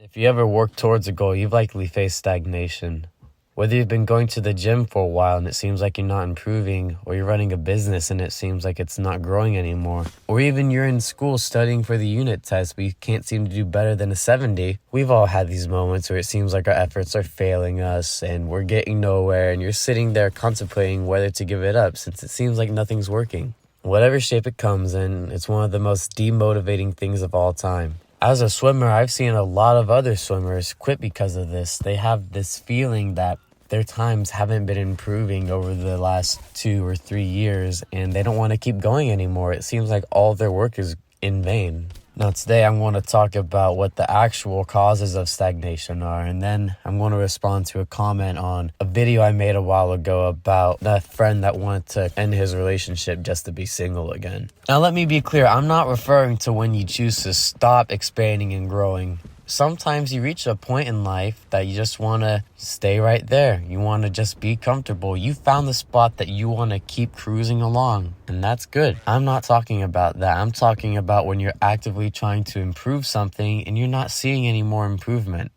If you ever work towards a goal, you've likely faced stagnation. Whether you've been going to the gym for a while and it seems like you're not improving, or you're running a business and it seems like it's not growing anymore, or even you're in school studying for the unit test but you can't seem to do better than a 70, we've all had these moments where it seems like our efforts are failing us and we're getting nowhere, and you're sitting there contemplating whether to give it up since it seems like nothing's working. Whatever shape it comes in, it's one of the most demotivating things of all time. As a swimmer, I've seen a lot of other swimmers quit because of this. They have this feeling that their times haven't been improving over the last 2 or 3 years, and they don't want to keep going anymore. It seems like all their work is in vain. Now today I'm going to talk about what the actual causes of stagnation are, and then I'm going to respond to a comment on a video I made a while ago about a friend that wanted to end his relationship just to be single again. Now let me be clear, I'm not referring to when you choose to stop expanding and growing. Sometimes you reach a point in life that you just want to stay right there. You want to just be comfortable. You found the spot that you want to keep cruising along, and that's good. I'm not talking about that. I'm talking about when you're actively trying to improve something and you're not seeing any more improvement.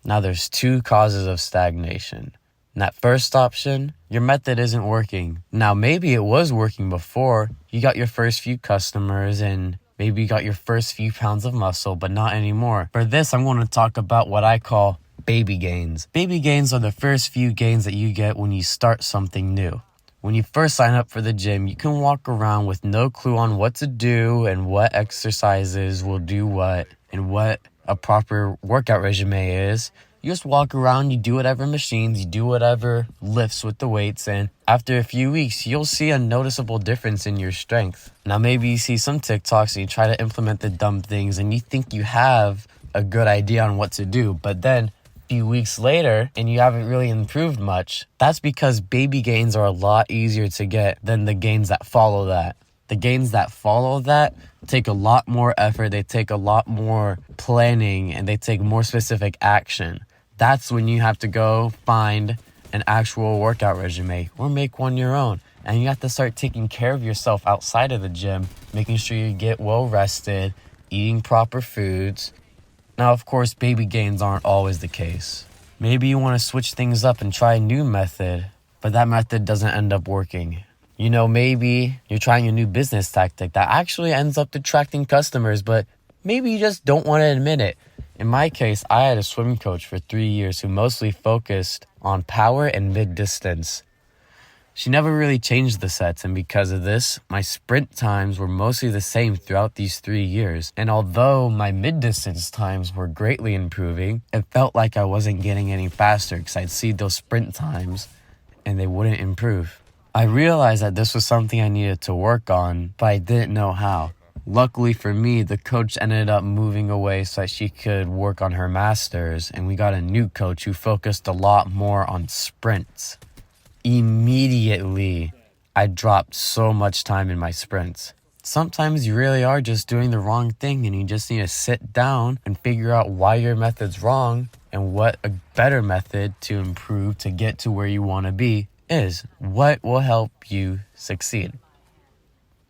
Now there's 2 causes of stagnation. And that first option, your method isn't working. Now maybe it was working before. You got your first few customers and maybe you got your first few pounds of muscle, but not anymore. For this, I'm going to talk about what I call baby gains. Baby gains are the first few gains that you get when you start something new. When you first sign up for the gym, you can walk around with no clue on what to do and what exercises will do what and what a proper workout regimen is. You just walk around, you do whatever machines, you do whatever lifts with the weights, and after a few weeks, you'll see a noticeable difference in your strength. Now, maybe you see some TikToks and you try to implement the dumb things and you think you have a good idea on what to do, but then a few weeks later and you haven't really improved much. That's because baby gains are a lot easier to get than the gains that follow that. The gains that follow that take a lot more effort, they take a lot more planning, and they take more specific action. That's when you have to go find an actual workout regimen or make one your own. And you have to start taking care of yourself outside of the gym, making sure you get well rested, eating proper foods. Now, of course, baby gains aren't always the case. Maybe you want to switch things up and try a new method, but that method doesn't end up working. You know, maybe you're trying a new business tactic that actually ends up attracting customers, but maybe you just don't want to admit it. In my case, I had a swim coach for 3 years who mostly focused on power and mid-distance. She never really changed the sets, and because of this, my sprint times were mostly the same throughout these 3 years. And although my mid-distance times were greatly improving, it felt like I wasn't getting any faster because I'd see those sprint times and they wouldn't improve. I realized that this was something I needed to work on, but I didn't know how. Luckily for me, the coach ended up moving away so that she could work on her masters, and we got a new coach who focused a lot more on sprints. Immediately, I dropped so much time in my sprints. Sometimes you really are just doing the wrong thing, and you just need to sit down and figure out why your method's wrong and what a better method to improve to get to where you want to be is. What will help you succeed?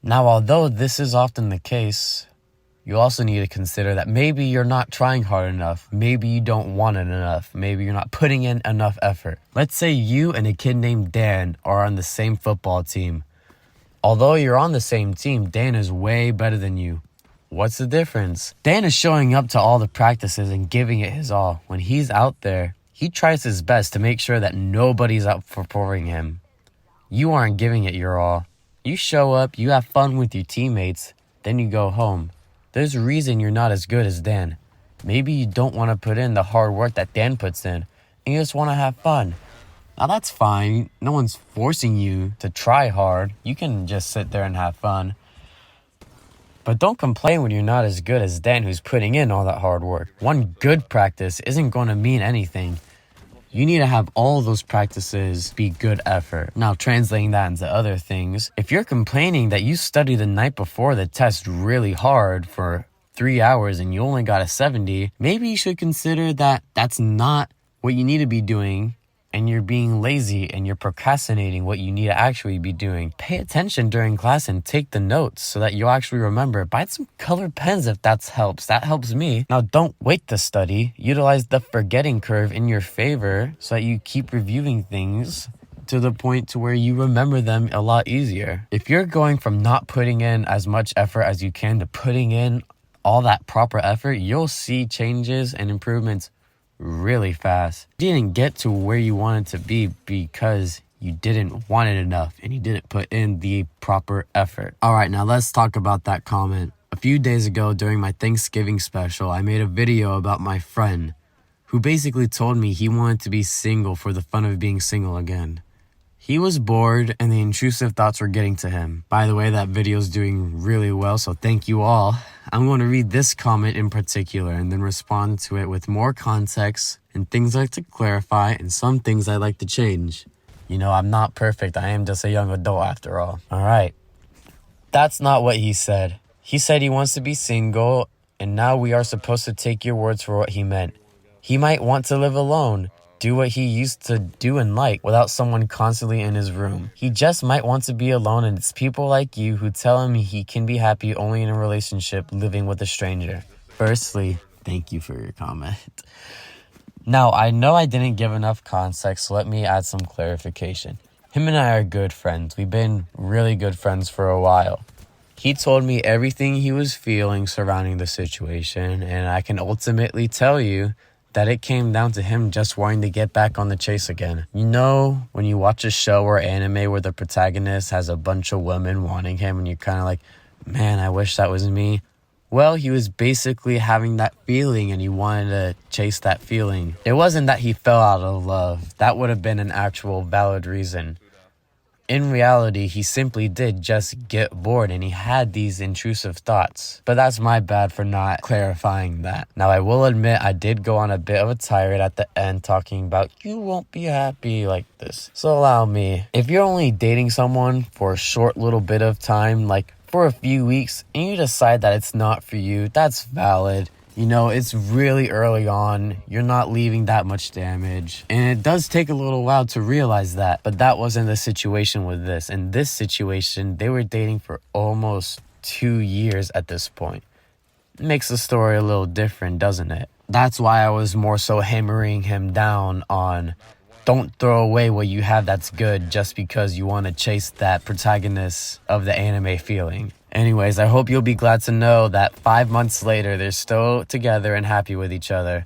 Now, although this is often the case, you also need to consider that maybe you're not trying hard enough. Maybe you don't want it enough. Maybe you're not putting in enough effort. Let's say you and a kid named Dan are on the same football team. Although you're on the same team, Dan is way better than you. What's the difference? Dan is showing up to all the practices and giving it his all. When he's out there, he tries his best to make sure that nobody's outperforming him. You aren't giving it your all. You show up, you have fun with your teammates, then you go home. There's a reason you're not as good as Dan. Maybe you don't want to put in the hard work that Dan puts in, and you just want to have fun. Now that's fine. No one's forcing you to try hard. You can just sit there and have fun. But don't complain when you're not as good as Dan, who's putting in all that hard work. One good practice isn't going to mean anything. You need to have all those practices be good effort. Now, translating that into other things, if you're complaining that you studied the night before the test really hard for 3 hours and you only got a 70, maybe you should consider that that's not what you need to be doing, and you're being lazy and you're procrastinating what you need to actually be doing. Pay attention during class and take the notes so that you'll actually remember. Buy some colored pens if that helps. That helps me. Now, don't wait to study. Utilize the forgetting curve in your favor so that you keep reviewing things to the point to where you remember them a lot easier. If you're going from not putting in as much effort as you can to putting in all that proper effort, you'll see changes and improvements really fast. You didn't get to where you wanted to be because you didn't want it enough and you didn't put in the proper effort. All right, now let's talk about that comment. A few days ago during my Thanksgiving special, I made a video about my friend who basically told me he wanted to be single for the fun of being single again. He was bored and the intrusive thoughts were getting to him. By the way, that video is doing really well, so thank you all. I'm going to read this comment in particular and then respond to it with more context and things I like to clarify and some things I like to change. You know, I'm not perfect. I am just a young adult after all. All right. That's not what he said. He said he wants to be single, and now we are supposed to take your words for what he meant. He might want to live alone. Do what he used to do and like without someone constantly in his room. He just might want to be alone, and it's people like you who tell him he can be happy only in a relationship living with a stranger. Firstly, thank you for your comment. Now, I know I didn't give enough context, so let me add some clarification. Him and I are good friends. We've been really good friends for a while. He told me everything he was feeling surrounding the situation, and I can ultimately tell you that it came down to him just wanting to get back on the chase again. You know, when you watch a show or anime where the protagonist has a bunch of women wanting him and you're kind of like, man, I wish that was me. Well, he was basically having that feeling and he wanted to chase that feeling. It wasn't that he fell out of love. That would have been an actual valid reason. In reality, he simply did just get bored and he had these intrusive thoughts. But that's my bad for not clarifying that. Now, I will admit I did go on a bit of a tirade at the end talking about you won't be happy like this. So allow me. If you're only dating someone for a short little bit of time, like for a few weeks, and you decide that it's not for you, that's valid. You know, it's really early on. You're not leaving that much damage. And it does take a little while to realize that. But that wasn't the situation with this. In this situation, they were dating for almost 2 years at this point. It makes the story a little different, doesn't it? That's why I was more so hammering him down on don't throw away what you have that's good just because you want to chase that protagonist of the anime feeling. Anyways, I hope you'll be glad to know that 5 months later, they're still together and happy with each other.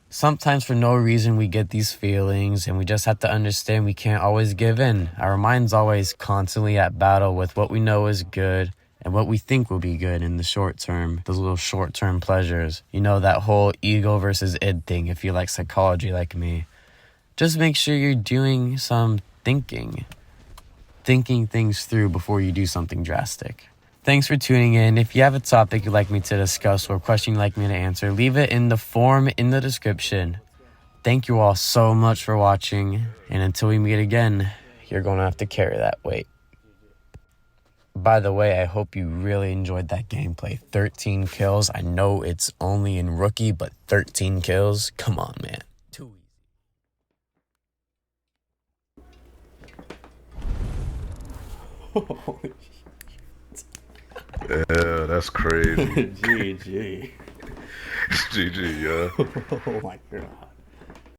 Sometimes for no reason we get these feelings and we just have to understand we can't always give in. Our mind's always constantly at battle with what we know is good and what we think will be good in the short term, those little short-term pleasures. You know, that whole ego versus id thing if you like psychology like me. Just make sure you're doing some thinking things through before you do something drastic. Thanks for tuning in. If you have a topic you'd like me to discuss or a question you'd like me to answer, leave it in the form in the description. Thank you all so much for watching, and until we meet again, you're going to have to carry that weight. By the way, I hope you really enjoyed that gameplay. 13 kills. I know it's only in rookie, but 13 kills? Come on, man. Too easy. Yeah, that's crazy. GG. GG, yeah. Oh my god.